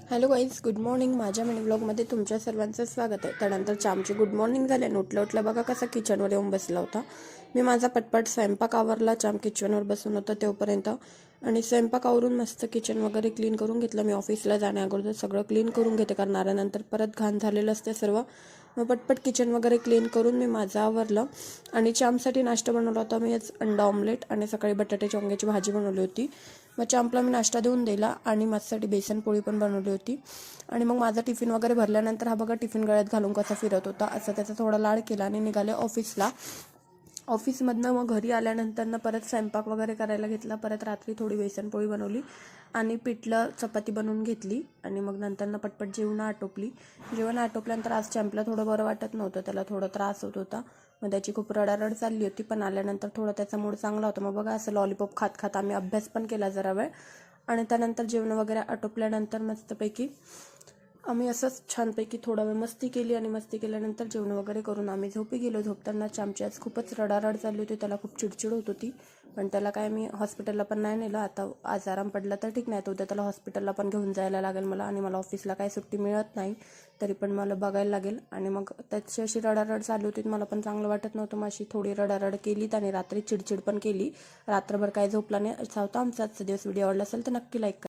Hello guys, good morning. माझ्या mini ब्लॉगमध्ये तुमच्या सर्वांचं स्वागत आहे. त्यानंतर चामची गुड मॉर्निंग झाले आणि उठलं बघा कसा किचनवर येऊन बसला होता. मी माझा पटपट स्वयंपाक आवरला. चाम किचनवर बसून होतं तोपर्यंत आणि स्वयंपाक आवरून मस्त किचन वगैरे क्लीन करून घेतलं. मी ऑफिसला जाण्या अगोदर सगळं क्लीन करून घेते कारण आल्यानंतर परत घाण झालेलं असते सर्व. मग पटपट किचन वगैरे क्लीन करून मी माझं आवरलं आणि चामसाठी नाश्ता बनवला होता मी आज अंडा ऑमलेट आणि सकाळी बटाट्याच्या वांग्याची भाजी बनवली होती. मग चांपला मी नाश्ता देऊन दिला आणि माझ्यासाठी बेसन पोळी पण बनवली होती. आणि मग माझा टिफिन वगैरे भरल्यानंतर हा बघा टिफिन गळ्यात घालून कसा फिरत होता असं त्याचा थोडा लाड केला आणि निघाले ऑफिसला. ऑफिसमधनं मग घरी आल्यानंतर परत स्वयंपाक वगैरे करायला घेतला. परत रात्री थोडी बेसनपोळी बनवली आणि पिठलं चपाती बनवून घेतली आणि मग नंतर पटपट जेवण आटोपली. जेवण आटोपल्यानंतर आज चॅम्पला थोडं बरं वाटत नव्हतं, त्याला थोडा त्रास होत होता. मग त्याची खूप रडारड चालली होती, पण आल्यानंतर थोडं त्याचा मूड चांगला होता. मग बघा असं लॉलीपॉप खात खात आम्ही अभ्यास पण केला जरा वेळ आणि त्यानंतर जेवण वगैरे आटोपल्यानंतर मस्तपैकी आम्ही असंच छानपैकी थोडा वेळ मस्ती केली आणि मस्ती केल्यानंतर जेवण वगैरे करून आम्ही झोपी गेलो. झोपताना आमची आज खूपच रडारड चालली होती, त्याला खूप चिडचिड होत होती. पण त्याला काय मी हॉस्पिटलला पण नाही नेलं. आता आज आराम पडला तर ठीक, नाही तर उद्या त्याला हॉस्पिटलला पण घेऊन जायला लागेल मला आणि मला ऑफिसला काही सुट्टी मिळत नाही, तरी पण मला बघायला लागेल. आणि मग त्याची अशी रडारड चालू होती, मला पण चांगलं वाटत नव्हतं. मग अशी थोडी रडारड केली आणि रात्री चिडचिड पण केली. रात्रभर काय झोपला नाही. असा होता आमचा आजचा दिवस. व्हिडिओ आवडला असेल तर नक्की लाईक करा.